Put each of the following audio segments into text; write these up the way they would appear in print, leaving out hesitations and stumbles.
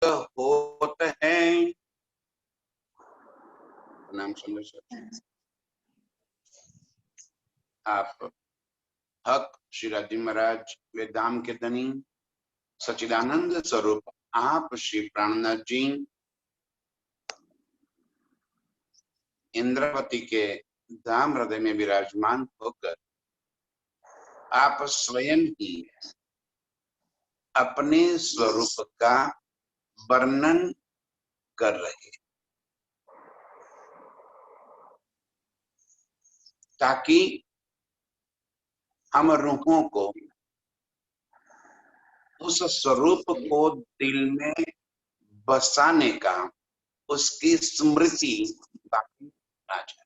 होत हैं। नाम सुन आप हक श्री राजी महाराज वेदाम के धनी सचिदानंद स्वरूप आप श्री प्राणनाथ जी इंद्रावती के धाम हृदय में विराजमान होकर आप स्वयं ही अपने स्वरूप का वर्णन कर रहे, ताकि हम रूहों को उस स्वरूप को दिल में बसाने का, उसकी स्मृति बाकी आ जाए।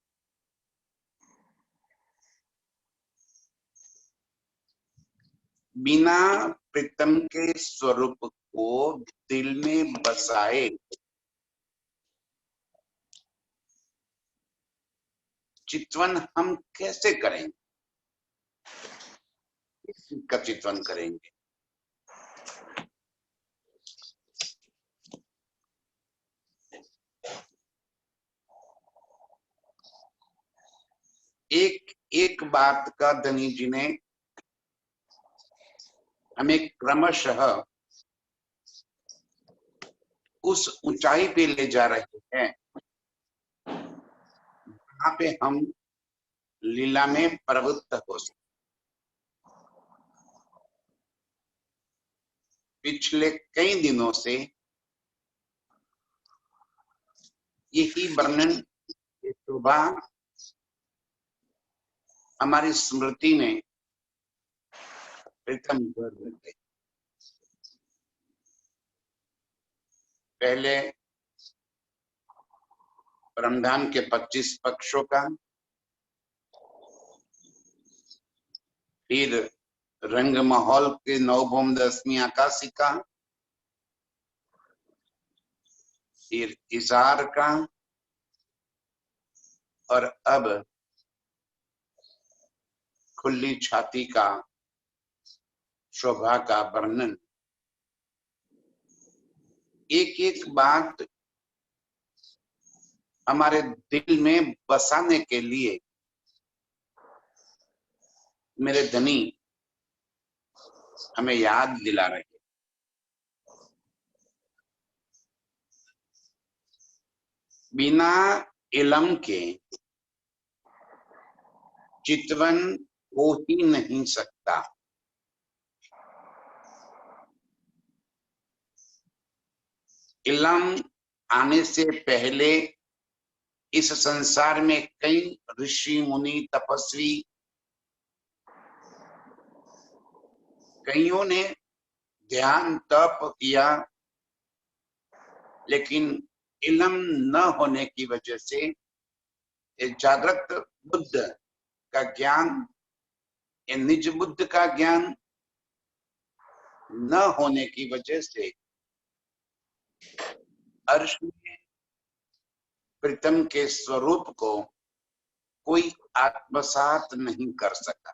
बिना प्रीतम के स्वरूप को दिल में बसाए चितवन हम कैसे करेंगे? किसका चितवन करेंगे? एक एक बात का धनी जी ने हमें क्रमशः उस ऊंचाई पे ले जा रहे हैं जहां पे हम लीला में प्रवृत्त हो सकते। पिछले कई दिनों से यही वर्णन शोभा हमारी स्मृति में प्रीतम कर रहे। पहले परमधाम के 25 पक्षों का, फिर रंग माहौल के नवभौम दसवीं आकाशी का, फिर इजार का, और अब खुली छाती का शोभा का वर्णन। एक एक बात हमारे दिल में बसाने के लिए मेरे धनी हमें याद दिला रहे। बिना इलम के चितवन हो ही नहीं सकता। इलम आने से पहले इस संसार में कई ऋषि मुनि तपस्वी, कईयों ने ध्यान तप किया, लेकिन इलम न होने की वजह से जागृत बुद्ध का ज्ञान, निज बुद्ध का ज्ञान न होने की वजह से अर्श में प्रीतम के स्वरूप को कोई आत्मसात नहीं कर सका।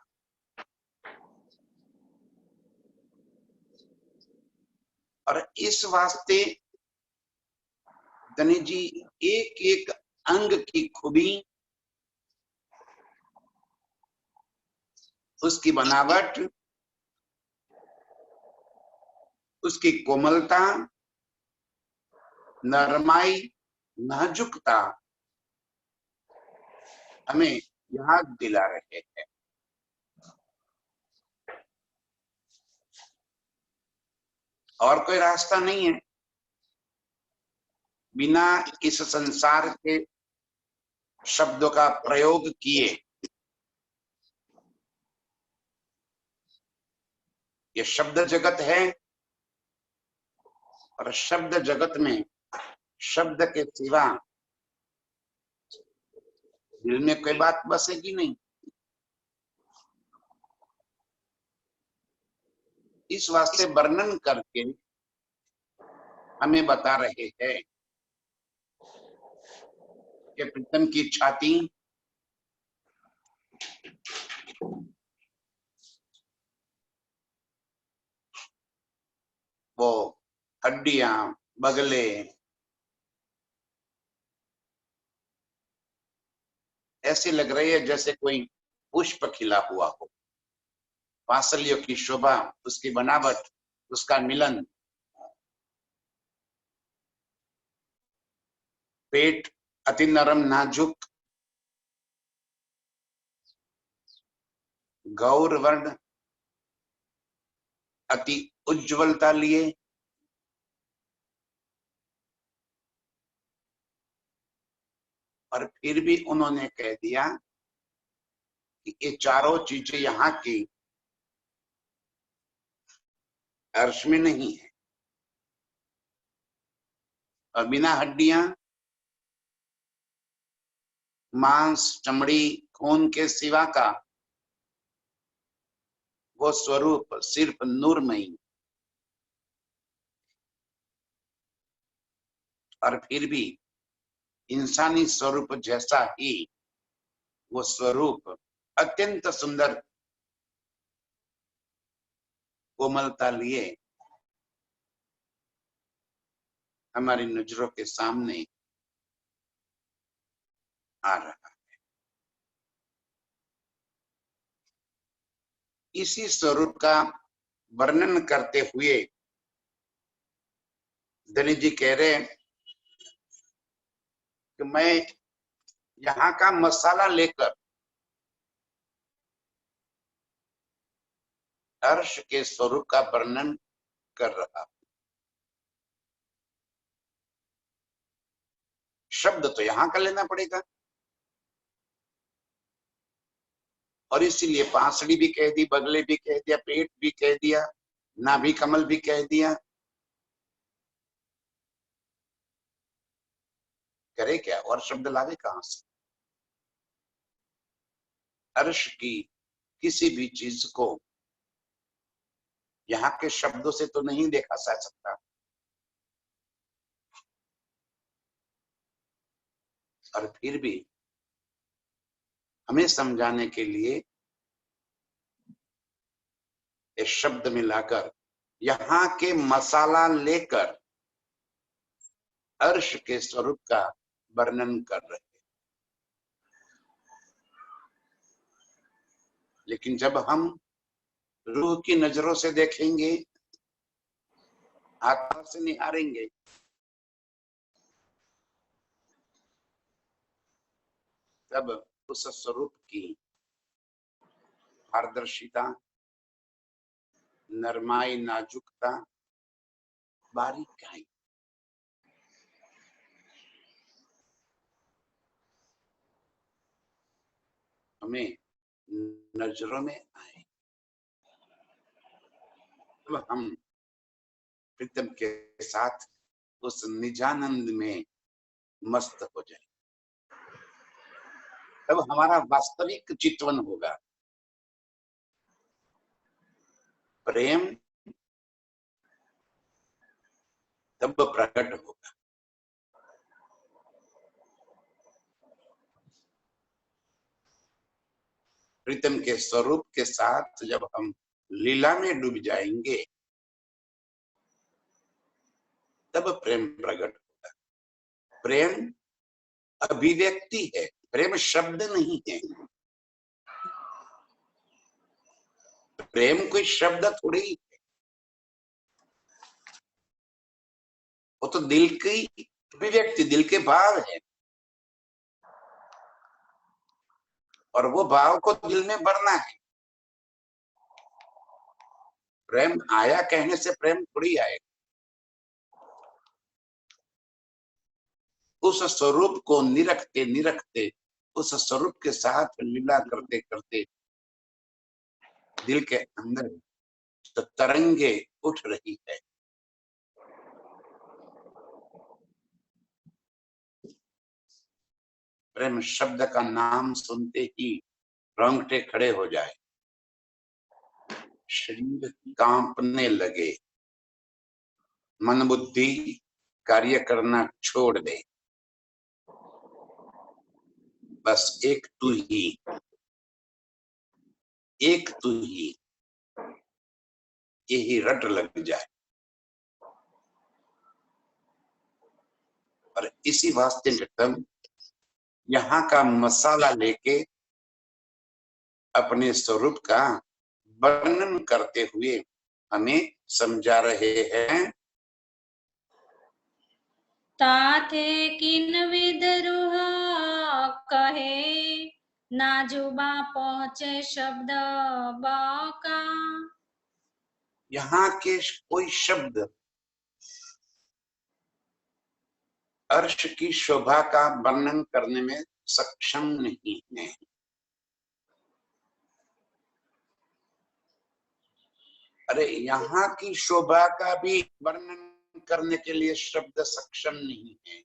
और इस वास्ते धनी जी एक एक अंग की खूबी, उसकी बनावट, उसकी कोमलता, नरमाई, नाजुकता हमें याद दिला रहे हैं। और कोई रास्ता नहीं है। बिना इस संसार के शब्दों का प्रयोग किए ये शब्द जगत है, और शब्द जगत में शब्द के सिवा दिल में कोई बात बसेगी नहीं। इस वास्ते वर्णन करके हमें बता रहे हैं कि प्रीतम की छाती वो हड्डियां, बगले, ऐसी लग रही है जैसे कोई पुष्प खिला हुआ हो। वात्सल्यों की शोभा, उसकी बनावट, उसका मिलन। पेट अति नरम नाजुक, गौर वर्ण अति उज्ज्वलता लिए, और फिर भी उन्होंने कह दिया कि ये चारों चीजें यहाँ की अर्श में नहीं है, और बिना हड्डियां, मांस, चमड़ी, खून के सिवा का वो स्वरूप सिर्फ नूरमयी। और फिर भी इंसानी स्वरूप जैसा ही वो स्वरूप अत्यंत सुंदर कोमलता लिए हमारी नजरों के सामने आ रहा। इसी स्वरूप का वर्णन करते हुए धनी जी कह रहे हैं कि मैं यहाँ का मसाला लेकर अर्श के स्वरूप का वर्णन कर रहा। शब्द तो यहाँ का लेना पड़ेगा, और इसीलिए पांसड़ी भी कह दी, बगले भी कह दिया, पेट भी कह दिया, नाभि कमल भी कह दिया। करे क्या, और शब्द लावे कहां से? अर्श की किसी भी चीज को यहाँ के शब्दों से तो नहीं देखा जा सकता, और फिर भी हमें समझाने के लिए इस शब्द मिलाकर यहाँ के मसाला लेकर अर्श के स्वरूप का वर्णन कर रहे। लेकिन जब हम रूह की नजरों से देखेंगे, आत्मा से निहारेंगे, तब उस स्वरूप की पारदर्शिता, नरमाई, नाजुकता, बारीकाई हमें नजरों में आए। तब हम प्रीतम के साथ उस निजानंद में मस्त हो जाए। तब हमारा वास्तविक चितवन होगा। प्रेम तब प्रकट होगा। प्रीतम के स्वरूप के साथ जब हम लीला में डूब जाएंगे, तब प्रेम प्रकट होगा। प्रेम अभिव्यक्ति है, प्रेम शब्द नहीं है। प्रेम कोई शब्द थोड़ी है, वो तो दिल की अभिव्यक्ति, दिल के भाव है, और वो भाव को दिल में भरना है। प्रेम आया कहने से प्रेम थोड़ी आएगा। उस स्वरूप को निरखते निरखते, उस स्वरूप के साथ लीला करते करते दिल के अंदर तो तरंगे उठ रही है। प्रेम शब्द का नाम सुनते ही रोंगटे खड़े हो जाए, शरीर कांपने लगे, मन बुद्धि कार्य करना छोड़ दे। बस एक तू ही, एक तू ही, यही रट लग जाए। और इसी वास्ते नृत्यम यहाँ का मसाला लेके अपने स्वरूप का वर्णन करते हुए हमें समझा रहे हैं। ताथे किन विद रूह कहे, ना जुबा पहुंचे शब्द बाका। यहाँ के कोई शब्द अर्श की शोभा का वर्णन करने में सक्षम नहीं है। अरे यहाँ की शोभा का भी वर्णन करने के लिए शब्द सक्षम नहीं है।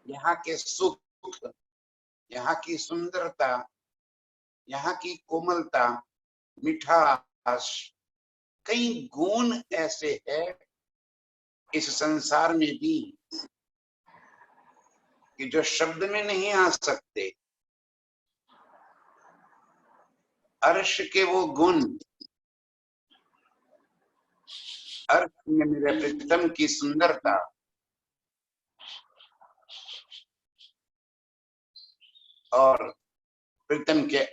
यहाँ के सुख, यहाँ की सुंदरता, यहाँ की कोमलता, मिठास, कई गुण ऐसे हैं इस संसार में भी कि जो शब्द में नहीं आ सकते। अर्श के वो गुण, अर्श में मेरे प्रीतम की सुंदरता और प्रीतम के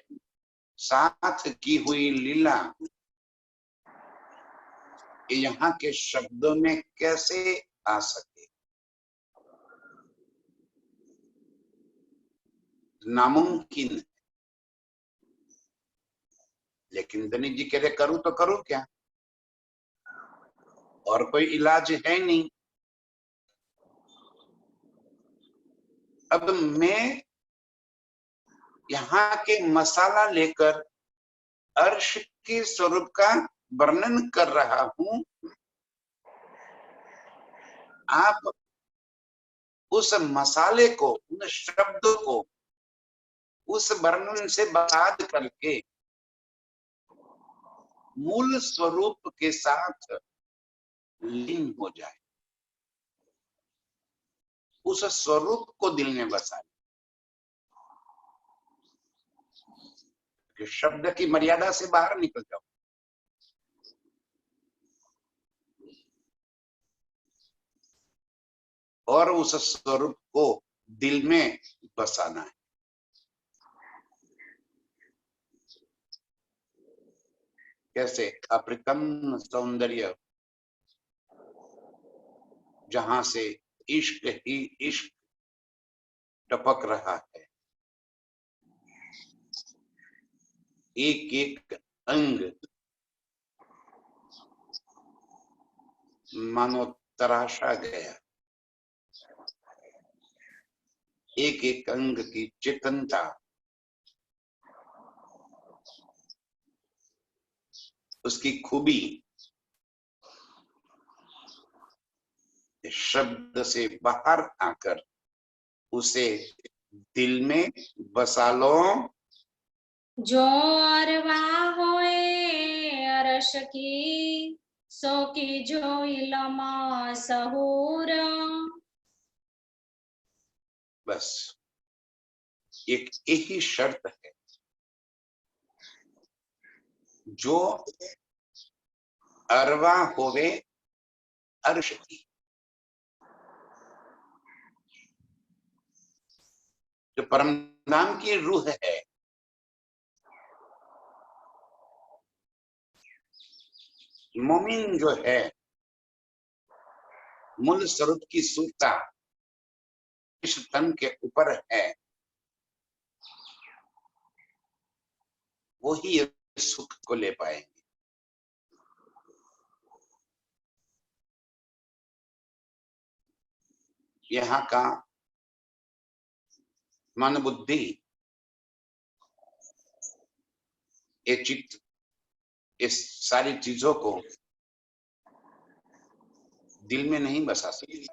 साथ की हुई लीला, यहाँ के शब्दों में कैसे आ सके? नामुमकिन है। लेकिन धनी जी कह रहे करूं तो करूं क्या, और कोई इलाज है नहीं। अब मैं यहाँ के मसाला लेकर अर्श के स्वरूप का वर्णन कर रहा हूं। आप उस मसाले को, उन शब्दों को उस वर्णन से बात करके मूल स्वरूप के साथ लीन हो जाए, उस स्वरूप को दिल में बसा ले। शब्द की मर्यादा से बाहर निकल जाओ और उस स्वरूप को दिल में बसाना है। कैसे? अप्रतिम सौंदर्य, जहां से इश्क ही इश्क टपक रहा है। एक एक अंग मानो तराशा गया, एक एक अंग की चेतनता, उसकी खूबी शब्द से बाहर आकर उसे दिल में बसा लो। जो अरवा होए अरश की, सो की जो इलमा सहूर। बस एक ही शर्त है, जो अरवा होवे अर्श की, जो परम नाम की रूह है, मोमिन जो है, मूल स्वरूप की सूता इस तन के ऊपर है, वो ही सुख को ले पाएंगे। यहाँ का मन बुद्धि, ये चित्त, इस सारी चीजों को दिल में नहीं बसा सकती।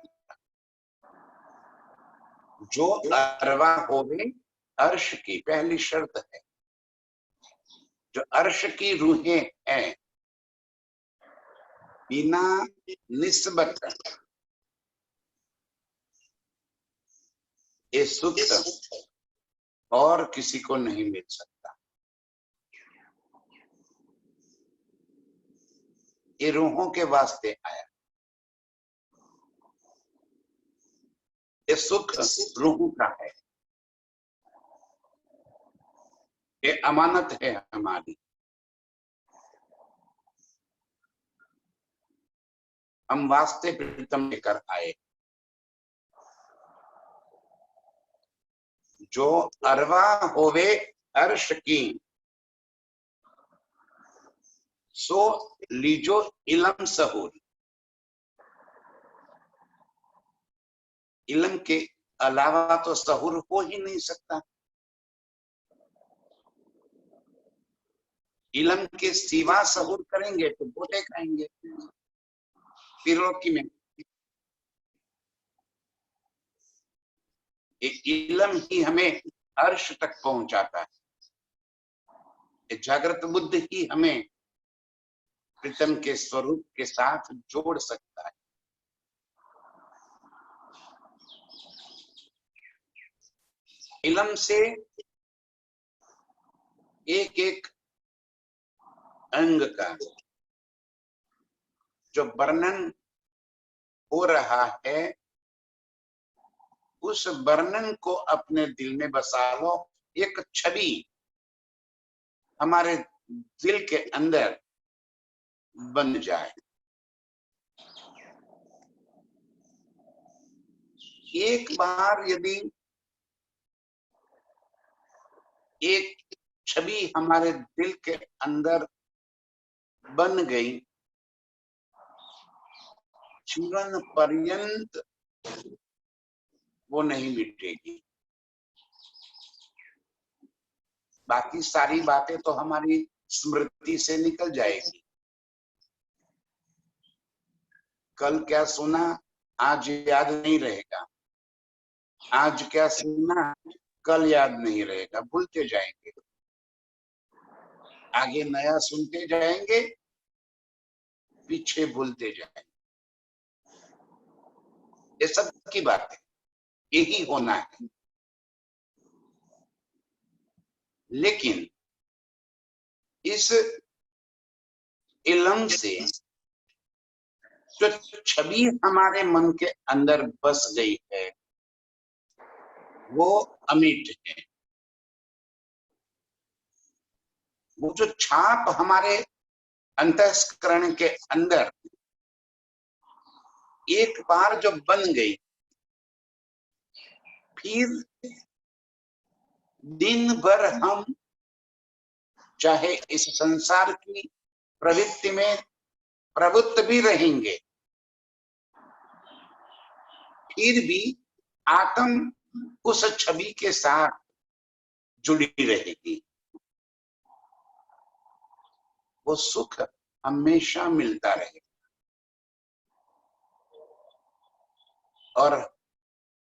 जो अरवा होवे अर्श की पहली शर्त है। जो अर्श की रूहें हैं, बिना निस्बत ये सुख और किसी को नहीं मिल सकता। ये रूहों के वास्ते आया। ये सुख रूह का है, ये अमानत है हमारी। हम वास्ते प्रीतम लेकर आए। जो अरवा होवे अर्श की, सो लीजो इलम सहूर। इलम के अलावा तो सहूर हो ही नहीं सकता। इलम के सिवा सहूर करेंगे तो बोटे खाएंगे त्रिलोकी में। एक इलम ही हमें अर्श तक पहुंचाता है। एक जागृत बुद्ध ही हमें प्रीतम के स्वरूप के साथ जोड़ सकता है। इलम से एक एक अंग का जो वर्णन हो रहा है, उस वर्णन को अपने दिल में बसा लो। एक छवि हमारे दिल के अंदर बन जाए। एक बार यदि एक छवि हमारे दिल के अंदर बन गई, जीवन पर्यंत वो नहीं मिटेगी। बाकी सारी बातें तो हमारी स्मृति से निकल जाएगी। कल क्या सुना आज याद नहीं रहेगा, आज क्या सुना कल याद नहीं रहेगा, भूलते जाएंगे। आगे नया सुनते जाएंगे, पीछे भूलते जाएंगे। ये सब की बात है, यही होना है। लेकिन इस इलम से जो छवि हमारे मन के अंदर बस गई है, वो अमिट है। वो जो छाप हमारे अंतःस्करण के अंदर एक बार जो बन गई, फिर दिन भर हम चाहे इस संसार की प्रवृत्ति में प्रवृत्त भी रहेंगे, फिर भी आत्म उस छवि के साथ जुड़ी रहेगी। वो सुख हमेशा मिलता रहेगा। और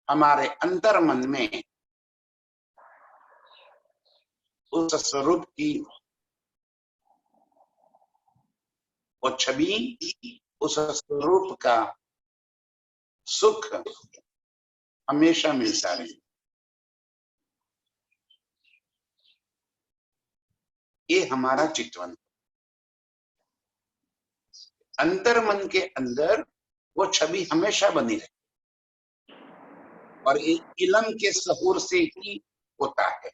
हमारे अंतर मन में उस स्वरूप की वो छवि, उस स्वरूप का सुख हमेशा मिलता रहे। ये हमारा चितवन। अंतर मन के अंदर वो छवि हमेशा बनी रहे, और ये इलम के सहूर से ही होता है।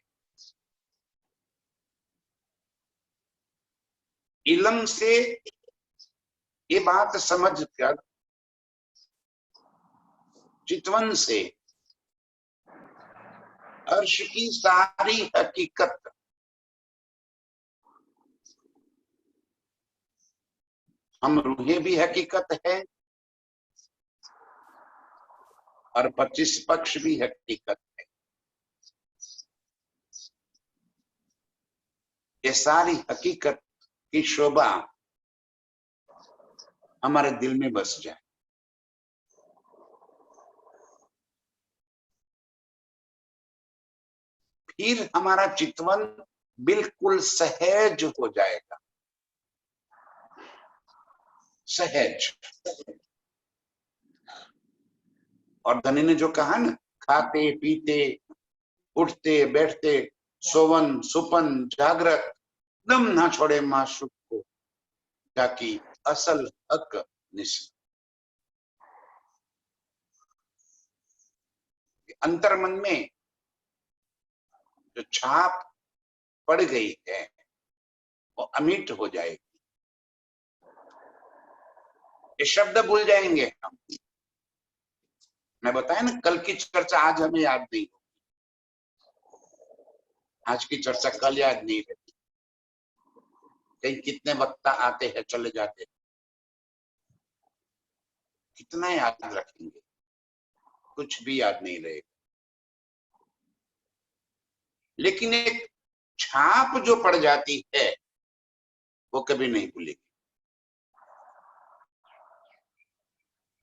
इलम से ये बात समझकर चितवन से अर्श की सारी हकीकत हम रूहें भी हकीकत है और 25 पक्ष भी हकीकत है। ये सारी हकीकत की शोभा हमारे दिल में बस जाए। फिर हमारा चितवन बिल्कुल सहज हो जाएगा। सहज। और धनी ने जो कहा ना, खाते पीते उठते बैठते सोवन सुपन जागृत दम ना छोड़े माशूक को, ताकि असल हक निस। अंतर्मन में जो छाप पड़ गई है वो अमिट हो जाएगी। ये शब्द भूल जाएंगे हम। मैं बताया ना, कल की चर्चा आज हमें याद नहीं होगी, आज की चर्चा कल याद नहीं रहती। कहीं कितने वक्ता आते हैं चले जाते हैं, कितना याद रखेंगे, कुछ भी याद नहीं रहेगा। लेकिन एक छाप जो पड़ जाती है वो कभी नहीं भूलेगी,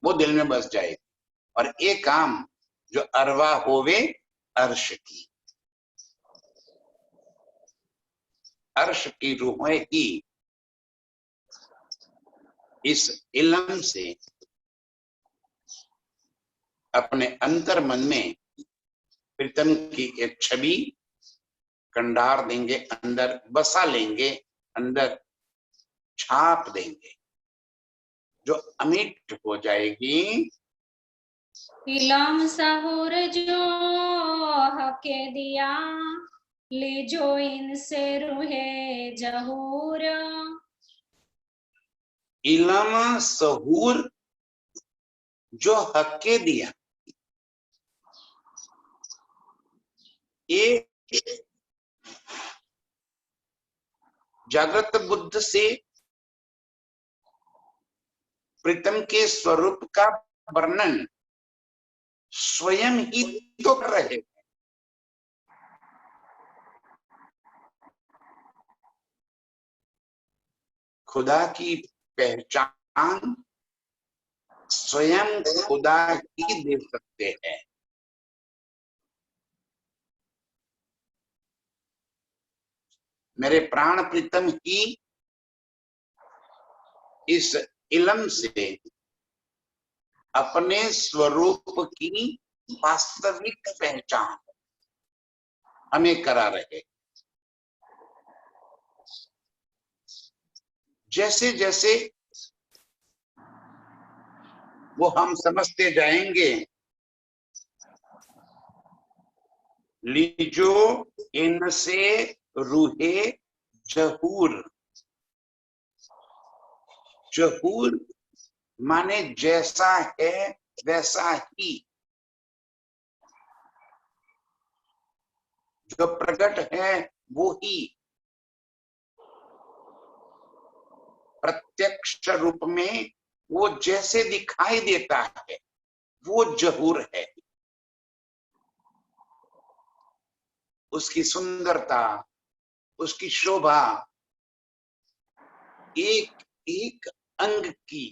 वो दिल में बस जाएगी। और एक काम जो अरवा होवे अर्श की, अर्श की रूहें ही इस इल्म से अपने अंतर मन में प्रीतम की एक छवि कंडार देंगे, अंदर बसा लेंगे, अंदर छाप देंगे, जो अमिट हो जाएगी। इलम सहूर जो हके दिया, लीजो इनसे रूहे जहूर। इलम सहूर जो हके दिया, ये जागृत बुद्ध से प्रीतम के स्वरूप का वर्णन स्वयं ही तो कर रहे। खुदा की पहचान स्वयं खुदा ही दे सकते हैं। मेरे प्राण प्रीतम ही इस इल्म से अपने स्वरूप की वास्तविक पहचान हमें करा रहे। जैसे जैसे वो हम समझते जाएंगे, लीजो इनसे रूहे जहूर। जहूर माने जैसा है वैसा ही, जो प्रकट है वो ही प्रत्यक्ष रूप में वो जैसे दिखाई देता है वो जहूर है। उसकी सुंदरता, उसकी शोभा, एक एक अंग की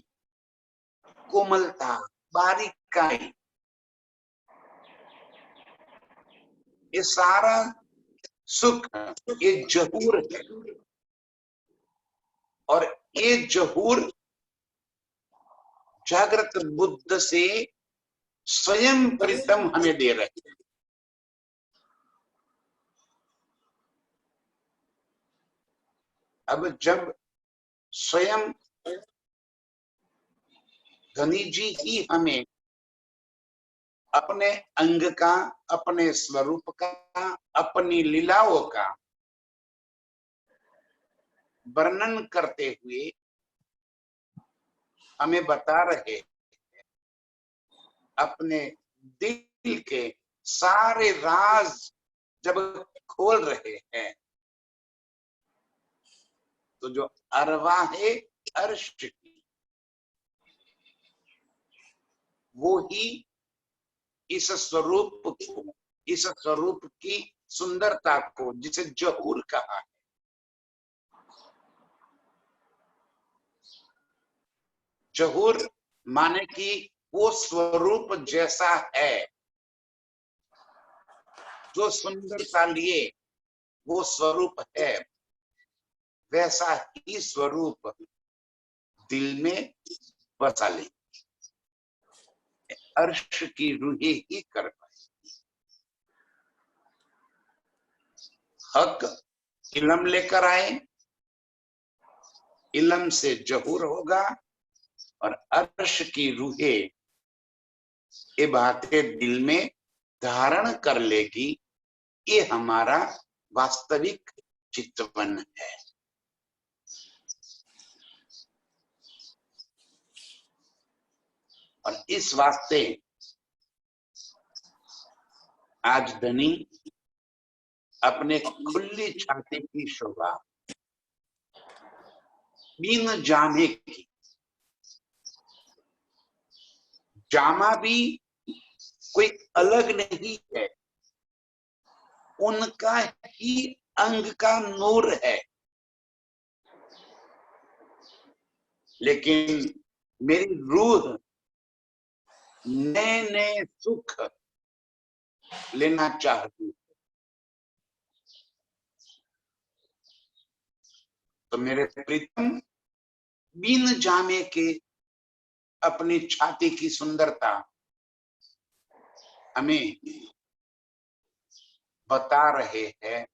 कोमलता, बारीकाई, ये सारा सुख ये जहूर है। और ये जहूर जागृत बुद्ध से स्वयं प्रीतम हमें दे रहे हैं। अब जब स्वयं धनी जी ही हमें अपने अंग का, अपने स्वरूप का, अपनी लीलाओं का वर्णन करते हुए हमें बता रहे, अपने दिल के सारे राज जब खोल रहे हैं, तो जो अरवाहे अर्श की वो ही इस स्वरूप को, इस स्वरूप की सुंदरता को, जिसे जहूर कहा है, जहूर माने कि वो स्वरूप जैसा है, जो सुंदरता लिए वो स्वरूप है, वैसा ही स्वरूप दिल में बसा ले। अर्श की रूहें ही कर पाए। हक इल्म लेकर आए, इल्म से जहूर होगा, और अर्श की रूहें ये बातें दिल में धारण कर लेगी, ये हमारा वास्तविक चितवन है। और इस वास्ते आज धनी अपने खुली छाती की शोभा बिन जामे की, जामा भी कोई अलग नहीं है, उनका ही अंग का नूर है। लेकिन मेरी रूह नए नए सुख लेना चाहती है, तो मेरे प्रीतम बिन जामे के अपनी छाती की सुंदरता हमें बता रहे हैं।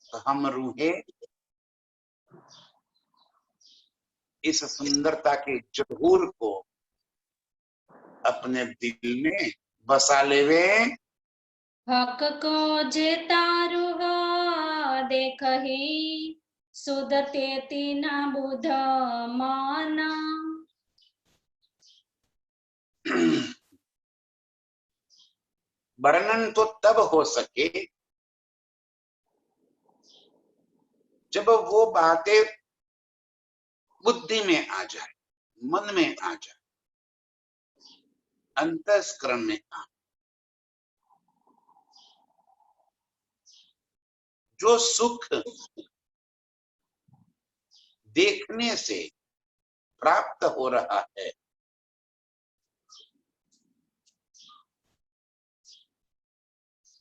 तो हम रूहें इस सुंदरता के जहूर को अपने दिल में बसा लेवे। हक को जे तारुह देखहि सुदते तीना बुध माना। वर्णन तो तब हो सके जब वो बातें बुद्धि में आ जाए, मन में आ जाए, अंतस्करण में आ। जो सुख देखने से प्राप्त हो रहा है,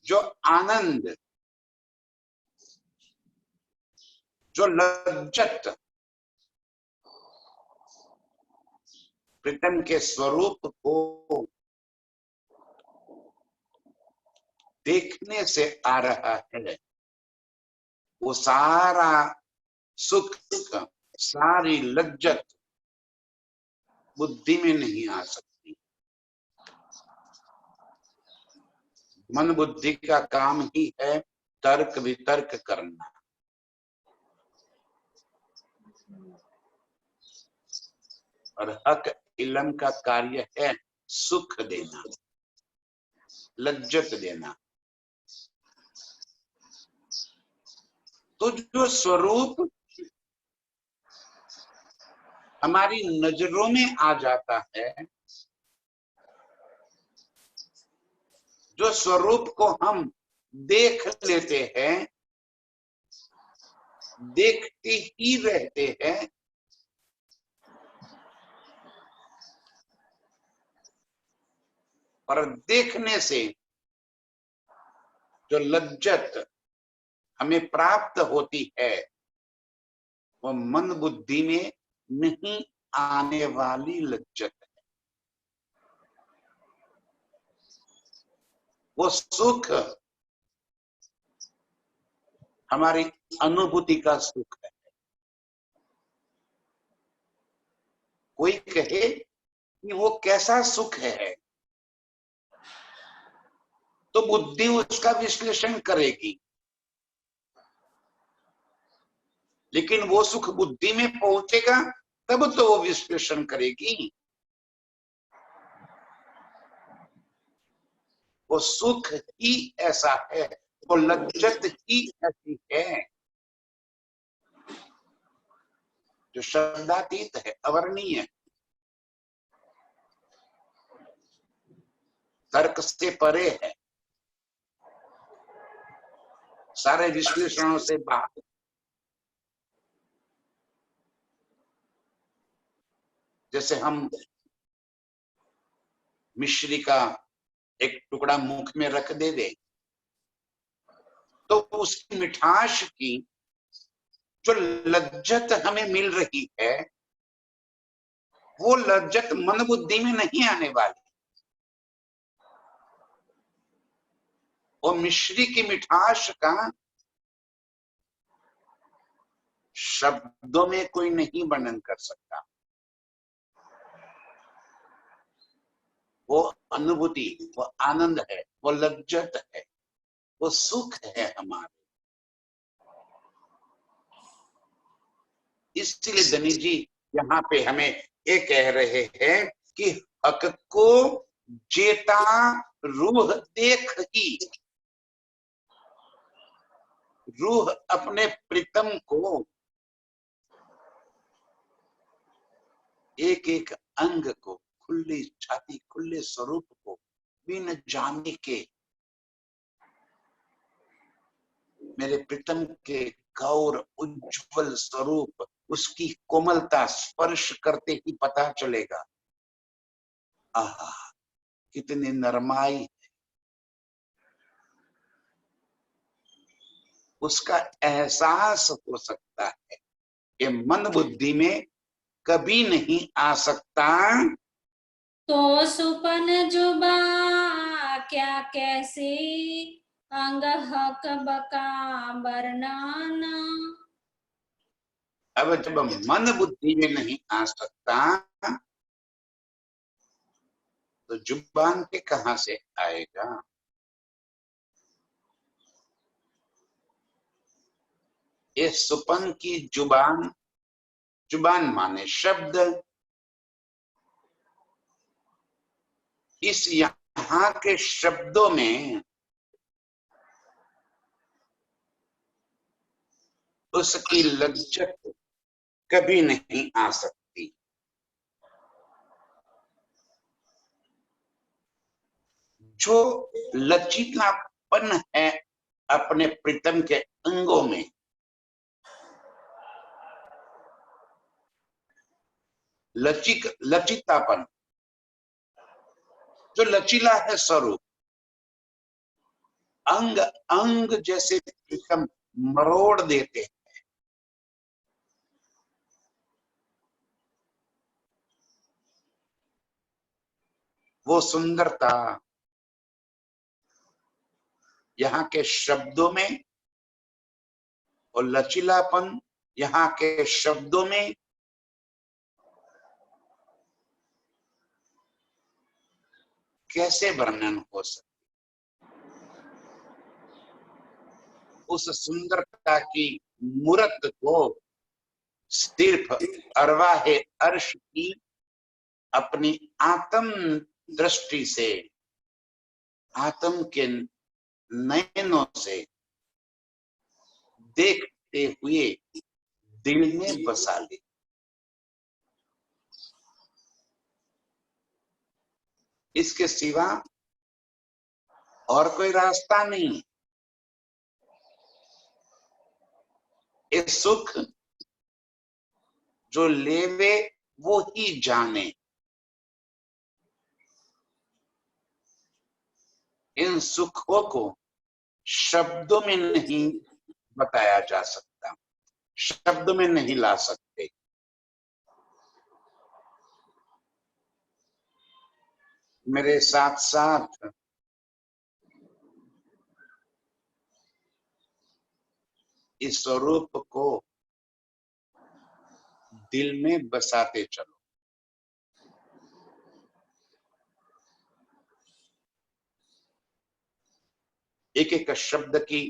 जो आनंद, जो लज्जत प्रीतम के स्वरूप को देखने से आ रहा है, वो सारा सुख, सारी लज्जत बुद्धि में नहीं आ सकती। मन बुद्धि का काम ही है तर्क वितर्क करना, और हक इलम का कार्य है सुख देना, लज्जत देना। तो जो स्वरूप हमारी नजरों में आ जाता है, जो स्वरूप को हम देख लेते हैं, देखते ही रहते हैं, और देखने से जो लज्जत हमें प्राप्त होती है, वो मन बुद्धि में नहीं आने वाली लज्जत है। वो सुख हमारी अनुभूति का सुख है। कोई कहे कि वो कैसा सुख है, तो बुद्धि उसका विश्लेषण करेगी, लेकिन वो सुख बुद्धि में पहुंचेगा तब तो वो विश्लेषण करेगी। वो सुख ही ऐसा है, वो लज्जत ही ऐसी है जो शब्दातीत है, अवर्णीय है, तर्क से परे है, सारे विश्लेषणों से बाहर। जैसे हम मिश्री का एक टुकड़ा मुख में रख दे तो उसकी मिठास की जो लज्जत हमें मिल रही है, वो लज्जत मन बुद्धि में नहीं आने वाली। वो मिश्री की मिठास का शब्दों में कोई नहीं वर्णन कर सकता। वो अनुभूति, वो आनंद है, वो लज्जत है, वो सुख है हमारे। इसलिए धनी जी यहाँ पे हमें ये कह रहे हैं कि हक को जेता रूह देख ही, रूह अपने प्रीतम को एक एक अंग को, खुली छाती, खुले स्वरूप को बिन जाने के मेरे प्रीतम के गौर उज्जवल स्वरूप, उसकी कोमलता स्पर्श करते ही पता चलेगा। आहा, कितनी नरमाई, उसका एहसास हो सकता है। ये मन बुद्धि में कभी नहीं आ सकता। तो सुपन जुबा क्या कैसे अंग हक बका बरनाना। अब जब मन बुद्धि में नहीं आ सकता तो जुबान पे कहां से आएगा? ये सुपन की जुबान, जुबान माने शब्द, इस यहाँ के शब्दों में उसकी लज्जत कभी नहीं आ सकती। जो लचीलापन है अपने प्रीतम के अंगों में, लचितापन, जो लचीला है स्वरूप, अंग अंग जैसे प्रीतम मरोड़ देते हैं। वो सुंदरता यहाँ के शब्दों में, और लचीलापन यहाँ के शब्दों में कैसे वर्णन हो सकता? उस सुंदरता की मूरत को सिर्फ अरवाहे अर्श की अपनी आत्म दृष्टि से, आत्म के नयनों से देखते हुए दिल में बसा ले। इसके सिवा और कोई रास्ता नहीं। ये सुख जो लेवे वो ही जाने। इन सुखों को शब्दों में नहीं बताया जा सकता, शब्द में नहीं ला सकते। मेरे साथ साथ इस स्वरूप को दिल में बसाते चलो। एक एक शब्द की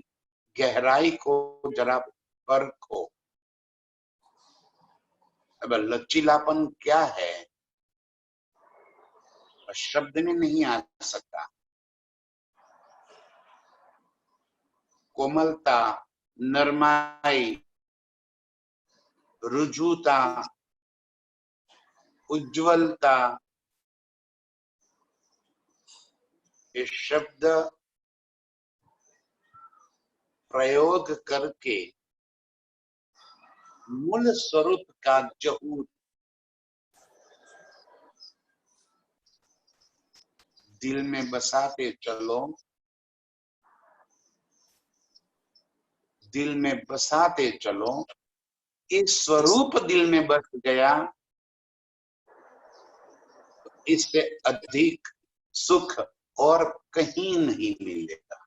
गहराई को जरा परखो। अब लचीलापन क्या है, शब्द में नहीं आ सकता। कोमलता, नरमाई, रुजुता, उज्ज्वलता, ये शब्द प्रयोग करके मूल स्वरूप का जहूर दिल में बसाते चलो। दिल में बसाते चलो। इस स्वरूप दिल में बस गया, इससे अधिक सुख और कहीं नहीं मिलेगा।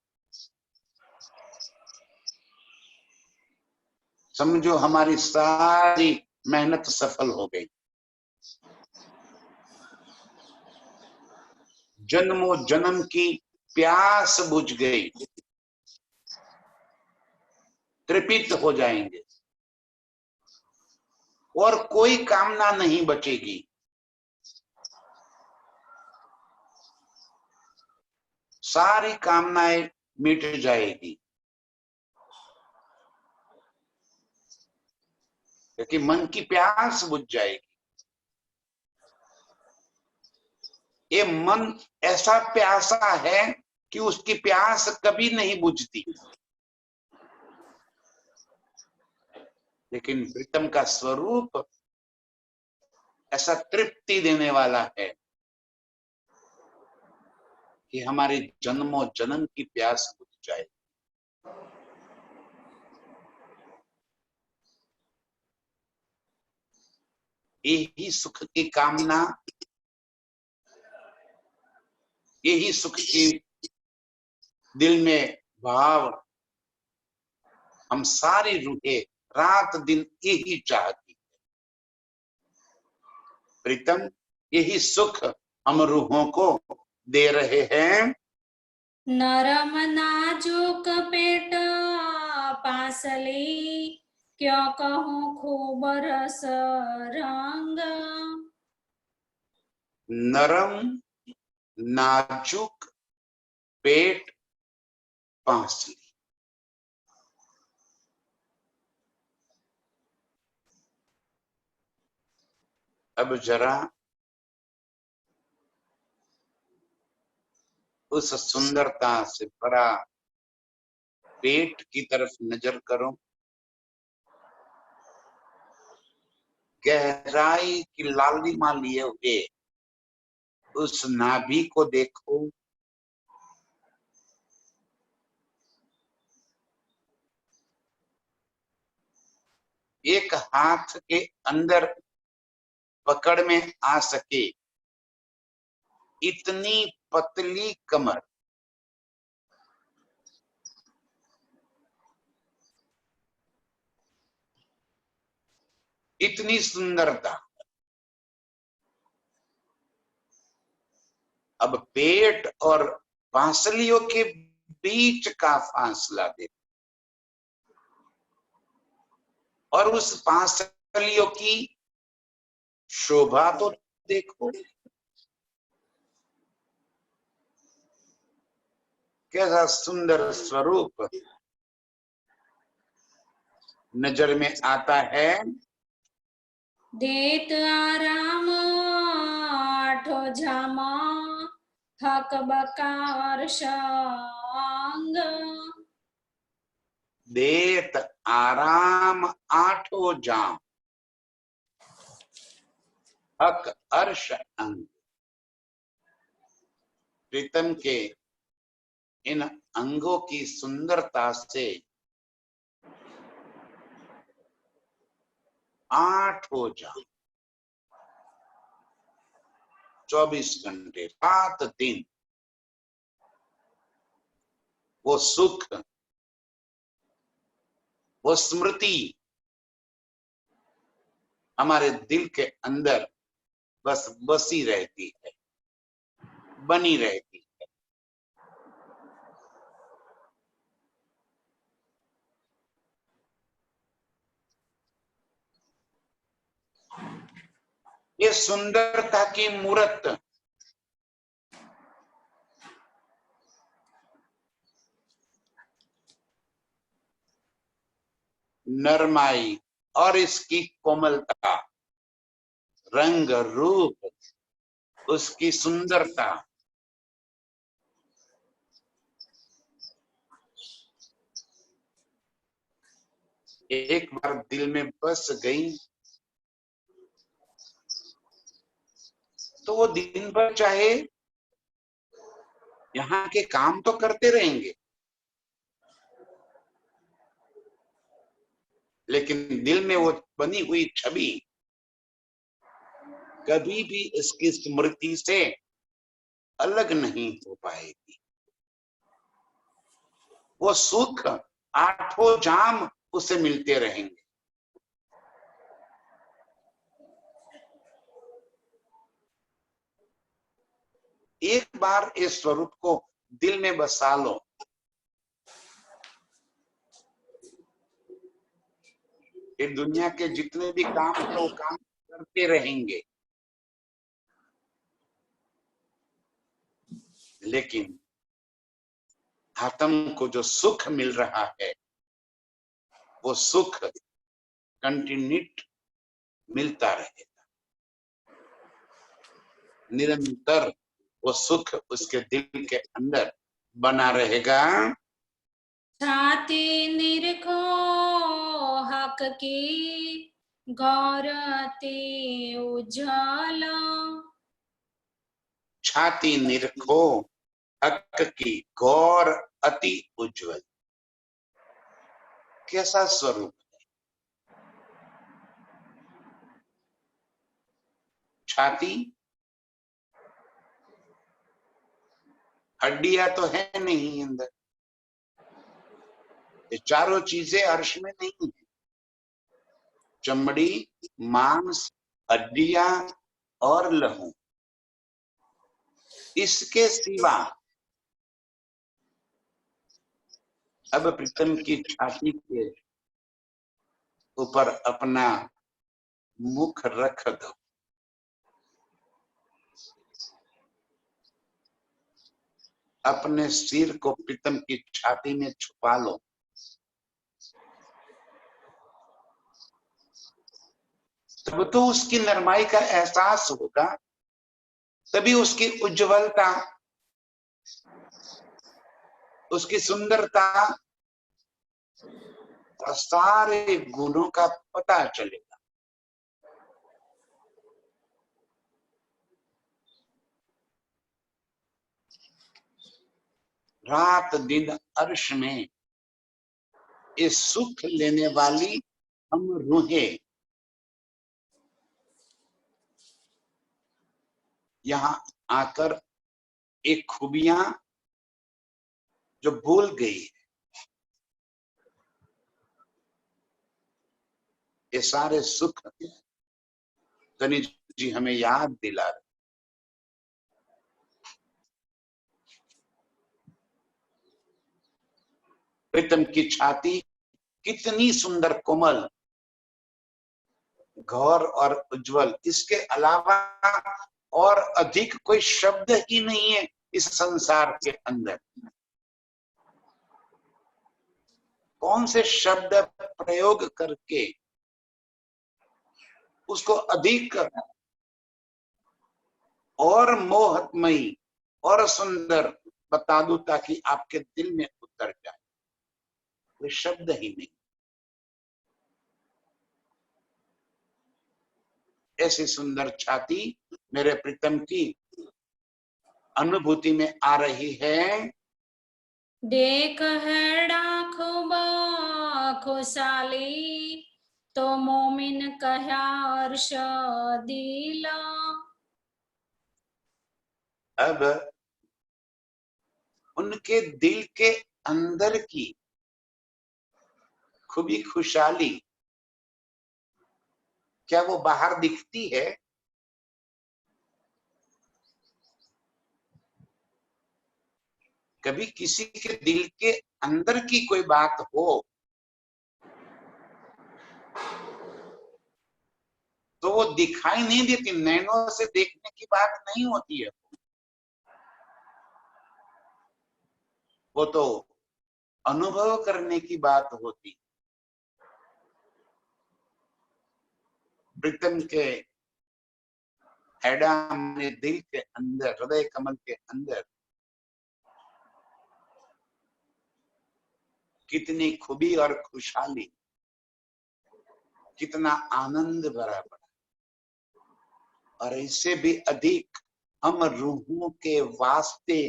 समझो हमारी सारी मेहनत सफल हो गई। जन्मों जन्म की प्यास बुझ गई, तृप्त हो जाएंगे और कोई कामना नहीं बचेगी। सारी कामनाएं मिट जाएगी, क्योंकि मन की प्यास बुझ जाएगी। ये मन ऐसा प्यासा है कि उसकी प्यास कभी नहीं बुझती। लेकिन प्रीतम का स्वरूप ऐसा तृप्ति देने वाला है कि हमारे जन्मों जन्म की प्यास बुझ जाए। यही सुख की कामना, यही सुख की दिल में भाव हम सारी रूहें रात दिन यही चाहती है। प्रीतम यही सुख हम रूहों को दे रहे हैं। नरम नाजुक पेट पासली, क्यों कहूँ खूब रस रंग। नरम नाजुक पेट पांसली। अब जरा उस सुंदरता से भरा पेट की तरफ नजर करो। गहराई की लालिमा लिए हुए उस नाभि को देखो। एक हाथ के अंदर पकड़ में आ सके इतनी पतली कमर, इतनी सुंदरता। अब पेट और पांसलियों के बीच का फासला देखो और उस पांसलियों की शोभा तो देखो। कैसा सुंदर स्वरूप नजर में आता है। देत आराम आठो झामा, हक बकार संग। देत आराम आठो जाम, हक अर्श अंग। प्रीतम के इन अंगों की सुंदरता से आठों जाम, 24 घंटे रात दिन वो सुख, वो स्मृति हमारे दिल के अंदर बस बसी रहती है, बनी रहती है। ये सुंदरता की मूर्त नरमाई और इसकी कोमलता, रंग रूप, उसकी सुंदरता एक बार दिल में बस गई तो वो दिन भर चाहे यहाँ के काम तो करते रहेंगे, लेकिन दिल में वो बनी हुई छवि कभी भी इसकी स्मृति से अलग नहीं हो पाएगी। वो सुख आठों जाम उसे मिलते रहेंगे। एक बार इस स्वरूप को दिल में बसा लो, ये दुनिया के जितने भी काम है वो काम करते रहेंगे, लेकिन आत्म को जो सुख मिल रहा है वो सुख कंटिन्यूट मिलता रहेगा, निरंतर वो सुख उसके दिल के अंदर बना रहेगा। छाती निरखो हक की गौरती उजाला। छाती निरखो हक की गौर अति उज्जवल। कैसा स्वरूप है? छाती हड्डियां तो है नहीं अंदर, ये चारों चीजें अर्श में नहीं है, चमड़ी, मांस, हड्डियां और लहू। इसके सिवा अब प्रीतम की छाती के ऊपर अपना मुख रख दो, अपने सिर को प्रीतम की छाती में छुपा लो, तब तो उसकी नरमाई का एहसास होगा, तभी उसकी उज्जवलता, उसकी सुंदरता और सारे गुणों का पता चलेगा। रात दिन अर्श में इस सुख लेने वाली हम रूहें यहाँ आकर एक खूबियां जो भूल गई है, ये सारे सुख गणेश जी हमें याद दिला रहे। प्रीतम की छाती कितनी सुंदर, कोमल, गौर और उज्जवल, इसके अलावा और अधिक कोई शब्द ही नहीं है इस संसार के अंदर। कौन से शब्द प्रयोग करके उसको अधिक और मोहमयी और सुंदर बता दूं ताकि आपके दिल में उतर जाए, कोई शब्द ही नहीं। ऐसी सुंदर छाती मेरे प्रीतम की अनुभूति में आ रही है। देख हैड़ा खुबा खुशाली तो मोमिन कहा अर्श दिला। अब उनके दिल के अंदर की खूबी खुशहाली क्या वो बाहर दिखती है? कभी किसी के दिल के अंदर की कोई बात हो तो वो दिखाई नहीं देती, नैनों से देखने की बात नहीं होती है, वो तो अनुभव करने की बात होती। प्रीतम के हैडा में, दिल के अंदर, हृदय कमल के अंदर कितनी खूबी और खुशहाली, कितना आनंद भरा पड़ा, और इससे भी अधिक हम रूहों के वास्ते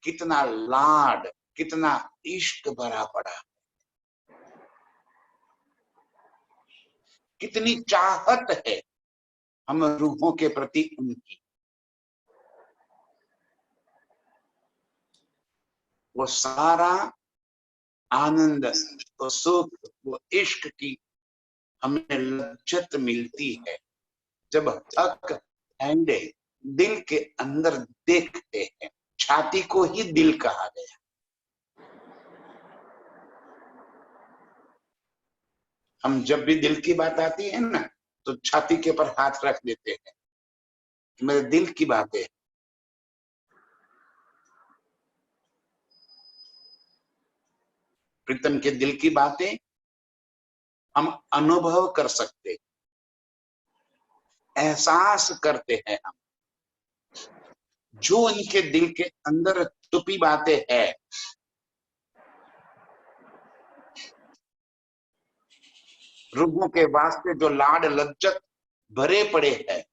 कितना लाड, कितना इश्क भरा पड़ा, कितनी चाहत है हम रूहों के प्रति उनकी। वो सारा आनंद, वो सुख, वो इश्क की हमें लज्जत मिलती है जब हक हैंडे दिल के अंदर देखते हैं। छाती को ही दिल कहा गया। हम जब भी दिल की बात आती है ना, तो छाती के ऊपर हाथ रख देते हैं, मेरे दिल की बात है। प्रीतम के दिल की बातें हम अनुभव कर सकते, एहसास करते हैं हम। जो उनके दिल के अंदर छुपी बातें हैं, रूहों के वास्ते जो लाड लज्जत भरे पड़े हैं,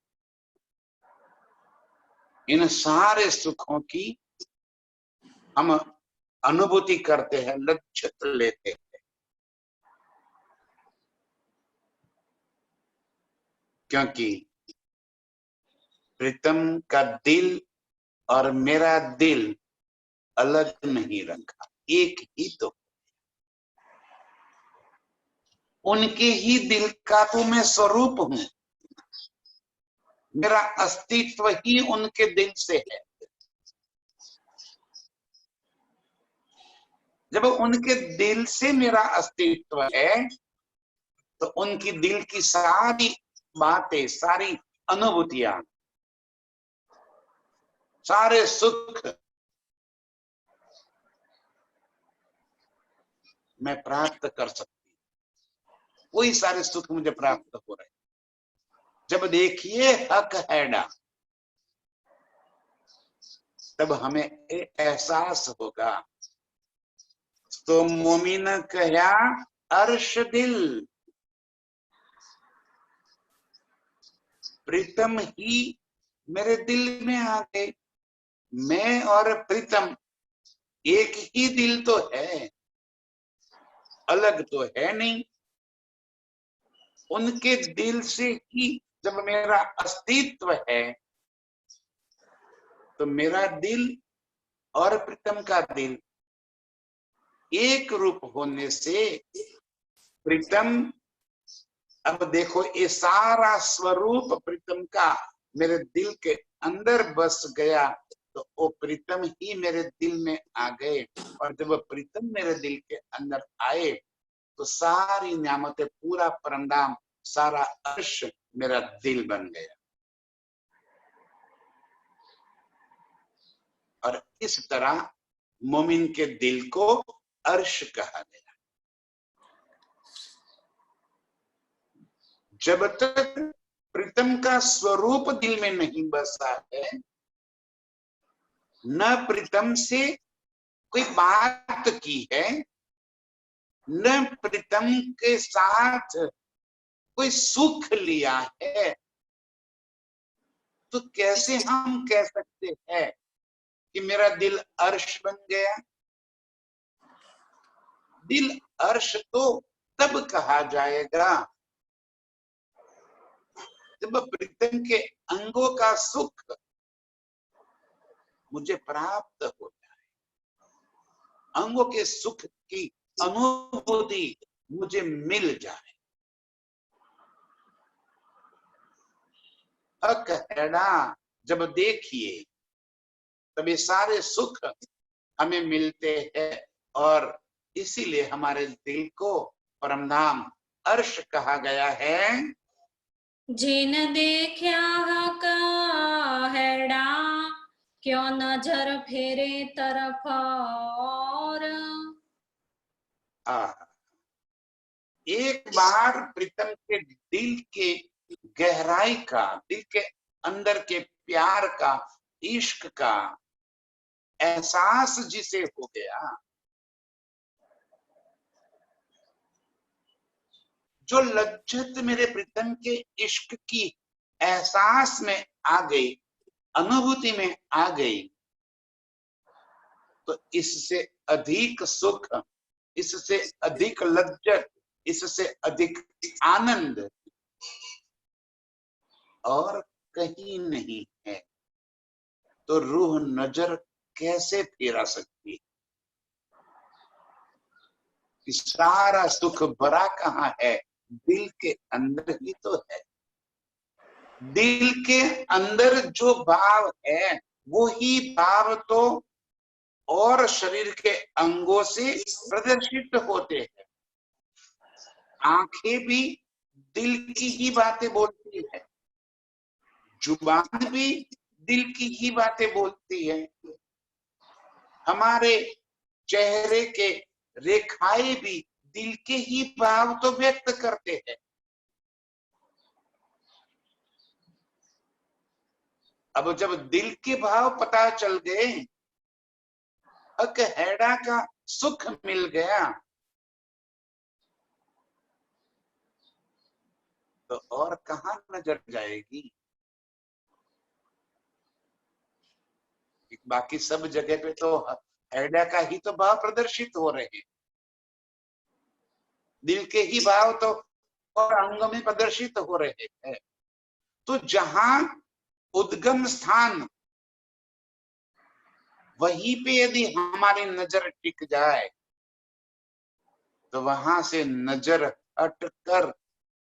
इन सारे सुखों की हम अनुभूति करते हैं, लज्जत लेते हैं। क्योंकि प्रीतम का दिल और मेरा दिल अलग नहीं रखा, एक ही तो। उनके ही दिल का तो मैं स्वरूप हूं, मेरा अस्तित्व ही उनके दिल से है। जब उनके दिल से मेरा अस्तित्व है, तो उनकी दिल की सारी बातें, सारी अनुभूतियां, सारे सुख मैं प्राप्त कर सकती हूँ। वही सारे सुख मुझे प्राप्त हो रहे। जब देखिए हक है ना, तब हमें एहसास होगा। तो मोमिन कहा अर्श दिल, प्रीतम ही मेरे दिल में आ गए। मैं और प्रीतम एक ही दिल तो है, अलग तो है नहीं। उनके दिल से ही जब मेरा अस्तित्व है, तो मेरा दिल और प्रीतम का दिल एक रूप होने से प्रीतम, अब देखो ये सारा स्वरूप प्रीतम का मेरे दिल के अंदर बस गया, तो वो प्रीतम ही मेरे दिल में आ गए। और जब प्रीतम मेरे दिल के अंदर आए, तो सारी नियामतें, पूरा परंडाम, सारा अर्श मेरा दिल बन गया। और इस तरह मोमिन के दिल को अर्श कहा गया। जब तक प्रीतम का स्वरूप दिल में नहीं बसा है, न प्रीतम से कोई बात की है, न प्रीतम के साथ कोई सुख लिया है, तो कैसे हम कह सकते हैं कि मेरा दिल अर्श बन गया? दिल अर्श तो तब कहा जाएगा जब प्रीतम के अंगों का सुख मुझे प्राप्त हो जाए, अंगों के सुख की अनुभूति मुझे मिल जाए। हक है ना, जब देखिए तब ये सारे सुख हमें मिलते हैं। और इसीलिए हमारे दिल को परमधाम अर्श कहा गया है। जिन देखा हक हैड़ा, क्यों नजर फेरे तरफ और। एक बार प्रीतम के दिल के गहराई का, दिल के अंदर के प्यार का, इश्क का एहसास जिसे हो गया, जो लज्जत मेरे प्रीतम के इश्क की एहसास में आ गई, अनुभूति में आ गई, तो इससे अधिक सुख, इससे अधिक लज्जत, इससे अधिक आनंद और कहीं नहीं है। तो रूह नजर कैसे फेरा सकती है? सारा सुख भरा कहाँ है? दिल के अंदर ही तो है। दिल के अंदर जो भाव है वो ही भाव तो और शरीर के अंगों से प्रदर्शित होते हैं। आंखें भी दिल की ही बातें बोलती है, जुबान भी दिल की ही बातें बोलती है, हमारे चेहरे के रेखाएं भी दिल के ही भाव तो व्यक्त करते हैं। अब जब दिल के भाव पता चल गए, अकहेड़ा का सुख मिल गया, तो और कहां नजर जाएगी। बाकी सब जगह पे तो हैडा का ही तो भाव प्रदर्शित हो रहे हैं, दिल के ही भाव तो और अंग में प्रदर्शित हो रहे हैं। तो जहां उद्गम स्थान, वहीं पे यदि हमारी नजर टिक जाए तो वहां से नजर हटकर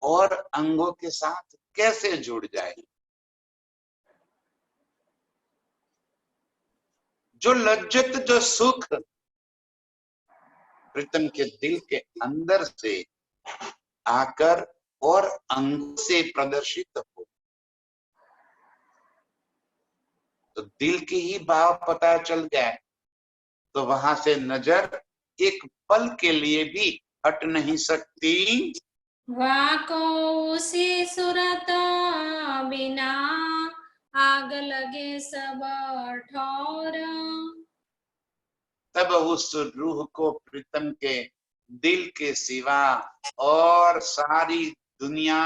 और अंगों के साथ कैसे जुड़ जाए। जो लज्जत, जो सुख प्रीतम के दिल के अंदर से आकर और अंग से प्रदर्शित हो, तो दिल के ही भाव पता चल गए तो वहां से नजर एक पल के लिए भी हट नहीं सकती। वाको उसी सुरत बिना, आग लगे सब ठौर। तब उस रूह को प्रीतम के दिल के सिवा और सारी दुनिया,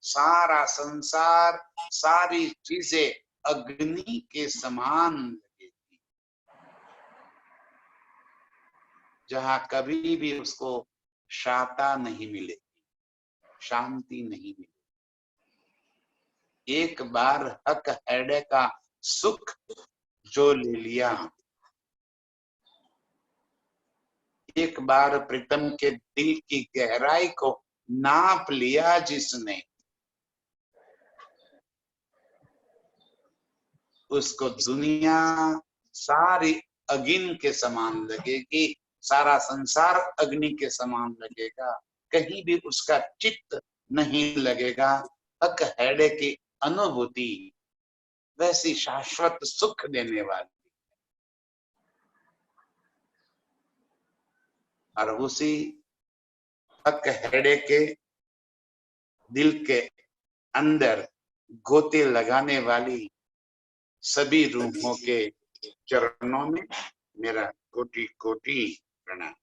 सारा संसार, सारी चीजें अग्नि के समान लगेगी, जहां कभी भी उसको शांता नहीं मिलेगी, शांति नहीं मिलेगी। एक बार हक हैडे का सुख जो ले लिया, एक बार प्रीतम के दिल की गहराई को नाप लिया जिसने, उसको दुनिया सारी अग्नि के समान लगेगी, सारा संसार अग्नि के समान लगेगा, कहीं भी उसका चित्त नहीं लगेगा। हक हैडे की अनुभूति वैसी शाश्वत सुख देने वाली, और उसी हक हैडे के दिल के अंदर गोते लगाने वाली सभी रूहों के चरणों में मेरा कोटि कोटि प्रणाम।